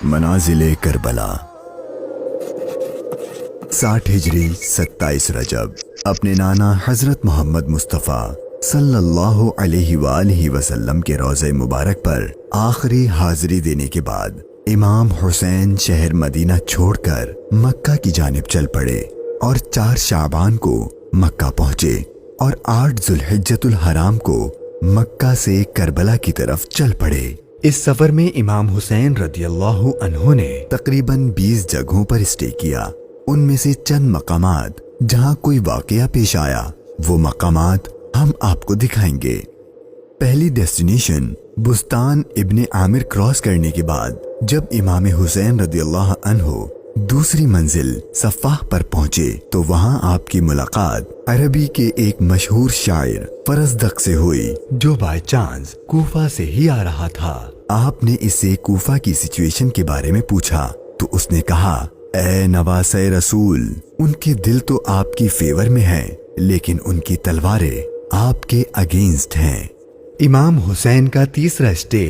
Manazil Karbala 60 हिजरी 27 रजब अपने नाना हजरत मोहम्मद मुस्तफ़ा सल्लल्लाहु अलैहि वसल्लम के रोज़े मुबारक पर आखिरी हाजिरी देने के बाद इमाम हुसैन शहर मदीना छोड़कर मक्का की जानिब चल पड़े और 4 शाबान को मक्का पहुंचे और 8 जुल्हिज्जतुल हराम को मक्का से करबला की तरफ चल पड़े। इस सफर में इमाम हुसैन रदियल्लाहु अन्हु ने तकरीबन 20 जगहों पर स्टे किया। उनमें से चंद मकामात जहां कोई वाकया पेश आया वो मकामात हम आपको दिखाएंगे। पहली डेस्टिनेशन बुस्तान इब्ने आमिर क्रॉस करने के बाद जब इमाम हुसैन रदियल्लाहु अन्हु दूसरी मंजिल सफ़ाह पर पहुंचे तो वहां आपकी मुलाकात अरबी के एक मशहूर शायर फरजदक से हुई जो बाय चांस कूफा से ही आ रहा था। आपने इससे कूफा की सिचुएशन के बारे में पूछा तो उसने कहा, ए नवासे रसूल, उनके दिल तो आपकी फेवर में है लेकिन उनकी तलवारें आपके अगेंस्ट हैं। इमाम हुसैन का तीसरा स्टे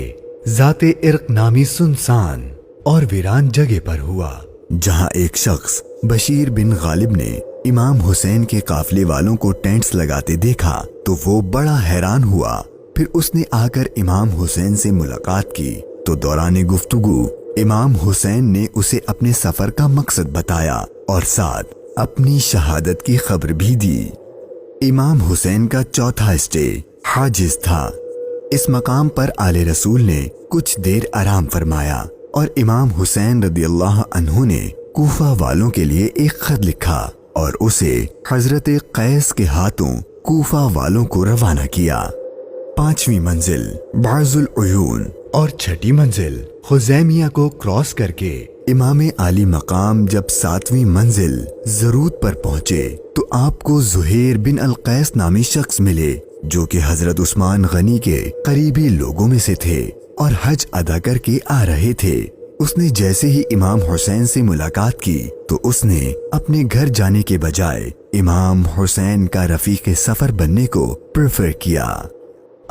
जाते इर्क नामी सुनसान और वीरान जगह पर हुआ जहां एक शख्स बशीर बिन गालिब ने इमाम हुसैन के काफले वालों को टेंट्स लगाते देखा तो वो बड़ा हैरान हुआ। फिर उसने आकर इमाम हुसैन से मुलाकात की तो दौरान गुफ्तगू इमाम हुसैन ने उसे अपने सफर का मकसद बताया और साथ अपनी शहादत की खबर भी दी। इमाम हुसैन का चौथा स्टे हाजिज था। इस मकाम पर आले रसूल ने कुछ देर आराम फरमाया और इमाम हुसैन रदियल्लाहु अन्हु ने कूफा वालों के लिए एक खत लिखा और उसे हजरत कैस के हाथों कूफा वालों को रवाना किया। 5वीं मंजिल बाजुल उयून और 6ठी मंजिल खुजैमिया को क्रॉस करके इमाम आली मकाम जब 7वीं मंजिल जरूद पर पहुंचे तो आपको जुहैर बिन अल कैस नामी शख्स मिले जो कि हजरत उस्मान गनी के करीबी लोगों में से थे और हज अदा करके आ रहे थे। उसने जैसे ही इमाम हुसैन से मुलाकात की तो उसने अपने घर जाने के बजाय इमाम हुसैन का रफीक सफर बनने को प्रेफर किया।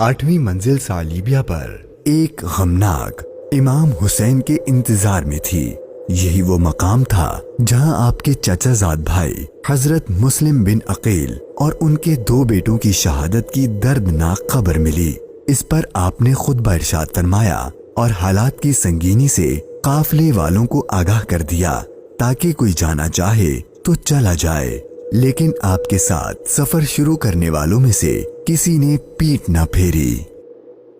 8वीं मंजिल सालीबिया पर एक गमनाक इमाम हुसैन के इंतजार में थी। यही वो मकाम था जहां आपके चचाजाद भाई हजरत मुस्लिम बिन अकील और उनके 2 बेटों की शहादत की दर्दनाक खबर मिली। इस पर आपने खुतबा इरशाद फरमाया और हालात की संगीनी से काफले वालों को आगाह कर दिया ताकि कोई जाना चाहे तो चला जाए, लेकिन आपके साथ सफर शुरू करने वालों में से किसी ने पीठ न फेरी।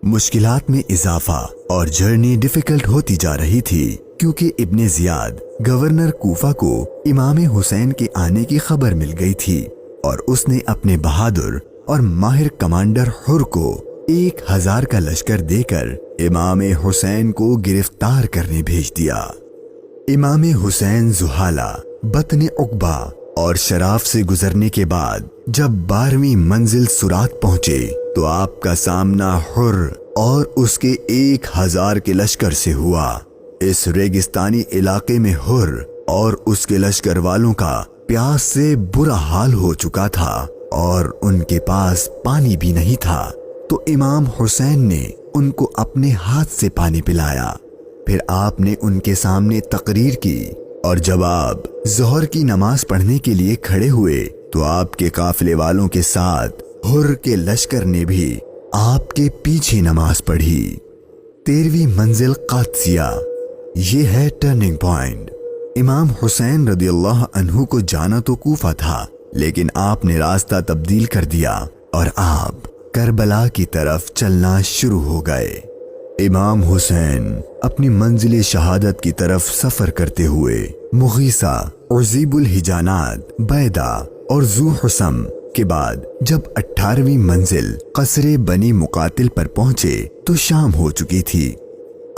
मुश्किलात में इजाफा और जर्नी डिफिकल्ट होती जा रही थी क्योंकि इब्ने जियाद गवर्नर कूफा को इमाम हुसैन के आने की खबर मिल गई थी और उसने अपने बहादुर और माहिर कमांडर हुर को 1000 का लश्कर देकर इमाम हुसैन को गिरफ्तार करने भेज दिया। इमाम हुसैन जुहाला, बतने उकबा और शराफ से गुजरने के बाद जब 12वीं मंजिल सुरात पहुंचे तो आपका सामना हुर और उसके 1000 के लश्कर से हुआ। इस रेगिस्तानी इलाके में हुर और उसके लश्कर वालों का प्यास से बुरा हाल हो चुका था और उनके पास पानी भी नहीं था तो इमाम हुसैन ने उनको अपने हाथ से पानी पिलाया। फिर आपने उनके सामने तकरीर की और जब आप जोहर की नमाज पढ़ने के लिए खड़े हुए तो आपके काफिले वालों के साथ हुर के लश्कर ने भी आपके पीछे नमाज पढ़ी। 13वीं मंजिल कादसिया, ये है टर्निंग पॉइंट। इमाम हुसैन रदियल्लाहु अन्हु को जाना तो कूफा था लेकिन आपने रास्ता तब्दील कर दिया और आप करबला की तरफ चलना शुरू हो गए। इमाम हुसैन अपनी मंजिल शहादत की तरफ सफर करते हुए मुगीसा, उज़ीबुल हिजानात, बैदा और जू हुसम के बाद जब 18वीं मंजिल कसरे बनी मुकातिल पर पहुंचे तो शाम हो चुकी थी।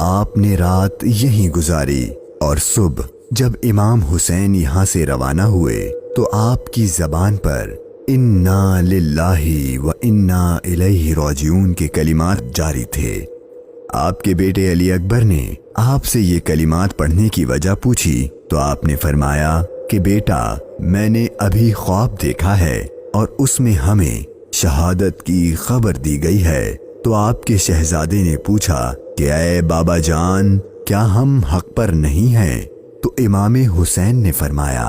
आपने रात यहीं गुजारी और सुबह जब इमाम हुसैन यहाँ से रवाना हुए तो आपकी जबान पर इन्ना लिल्लाही व इन्ना इलैहि राजिऊन के कलिमात जारी थे। आपके बेटे अली अकबर ने आपसे ये कलिमात पढ़ने की वजह पूछी तो आपने फरमाया कि बेटा, मैंने अभी ख्वाब देखा है और उसमें हमें शहादत की खबर दी गई है। तो आपके शहजादे ने पूछा कि ऐ बाबा जान, کیا ہم حق پر نہیں ہیں؟ تو امام حسین نے فرمایا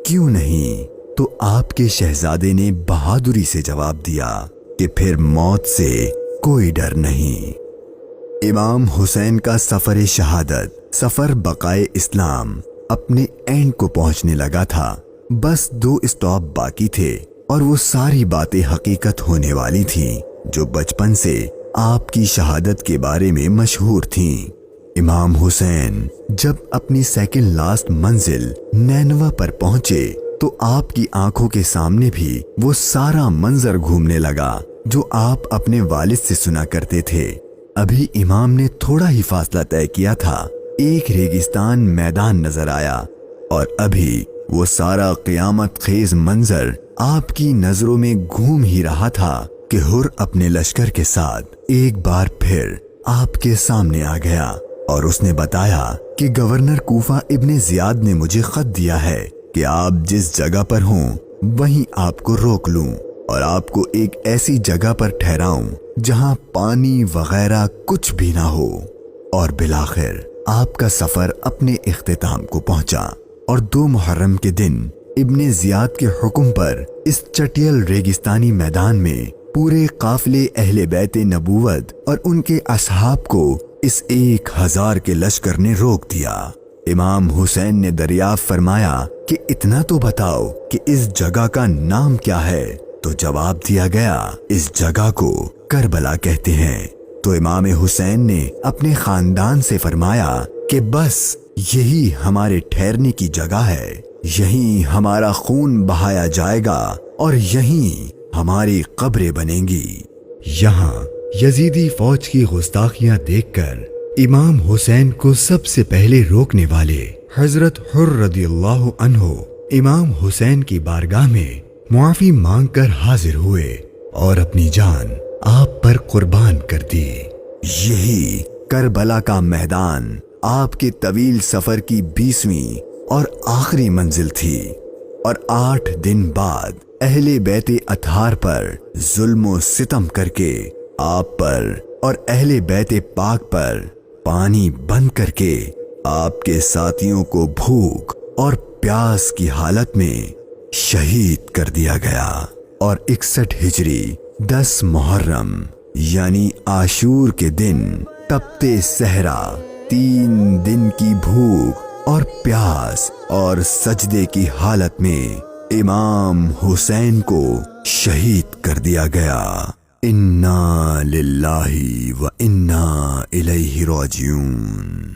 کیوں نہیں؟ تو آپ کے شہزادے نے بہادری سے جواب دیا کہ پھر موت سے کوئی ڈر نہیں۔ امام حسین کا سفر شہادت، سفر بقائے اسلام اپنے اینڈ کو پہنچنے لگا تھا۔ بس 2 اسٹاپ باقی تھے اور وہ ساری باتیں حقیقت ہونے والی تھیں جو بچپن سے آپ کی شہادت کے بارے میں مشہور تھیں۔ امام حسین جب اپنی سیکنڈ لاسٹ منزل نینوا پر پہنچے تو آپ کی آنکھوں کے سامنے بھی وہ سارا منظر گھومنے لگا جو آپ اپنے والد سے سنا کرتے تھے۔ ابھی امام نے تھوڑا ہی فاصلہ طے کیا تھا، ایک ریگستان میدان نظر آیا اور ابھی وہ سارا قیامت خیز منظر آپ کی نظروں میں گھوم ہی رہا تھا کہ ہر اپنے لشکر کے ساتھ ایک بار پھر آپ کے سامنے آ گیا اور اس نے بتایا کہ گورنر کوفہ ابن زیاد نے مجھے خط دیا ہے کہ آپ جس جگہ پر ہوں وہیں آپ کو روک لوں اور آپ کو ایک ایسی جگہ پر ٹھہراؤں جہاں پانی وغیرہ کچھ بھی نہ ہو۔ اور بالآخر آپ کا سفر اپنے اختتام کو پہنچا اور 2 محرم کے دن ابن زیاد کے حکم پر اس چٹیل ریگستانی میدان میں پورے قافلے اہل بیت نبوت اور ان کے اصحاب کو اس 1000 کے لشکر نے روک دیا۔ امام حسین نے دریافت فرمایا کہ اتنا تو بتاؤ کہ اس جگہ کا نام کیا ہے؟ تو جواب دیا گیا اس جگہ کو کربلا کہتے ہیں۔ تو امام حسین نے اپنے خاندان سے فرمایا کہ بس یہی ہمارے ٹھہرنے کی جگہ ہے، یہیں ہمارا خون بہایا جائے گا اور یہیں ہماری قبریں بنیں گی۔ یہاں یزیدی فوج کی گستاخیاں دیکھ کر امام حسین کو سب سے پہلے روکنے والے حضرت حر رضی اللہ عنہ امام حسین کی بارگاہ میں معافی مانگ کر حاضر ہوئے اور اپنی جان آپ پر قربان کر دی۔ یہی کربلا کا میدان آپ کے طویل سفر کی 20ویں اور آخری منزل تھی، اور 8 دن بعد اہل بیت اطہار پر ظلم و ستم کر کے آپ پر اور اہل بیت پاک پر پانی بند کر کے آپ کے ساتھیوں کو بھوک اور پیاس کی حالت میں شہید کر دیا گیا۔ اور 61 ہجری 10 محرم یعنی عاشور کے دن تپتے صحرا 3 دن کی بھوک اور پیاس اور سجدے کی حالت میں امام حسین کو شہید کر دیا گیا۔ انا للہ و انا الیہ راجعون۔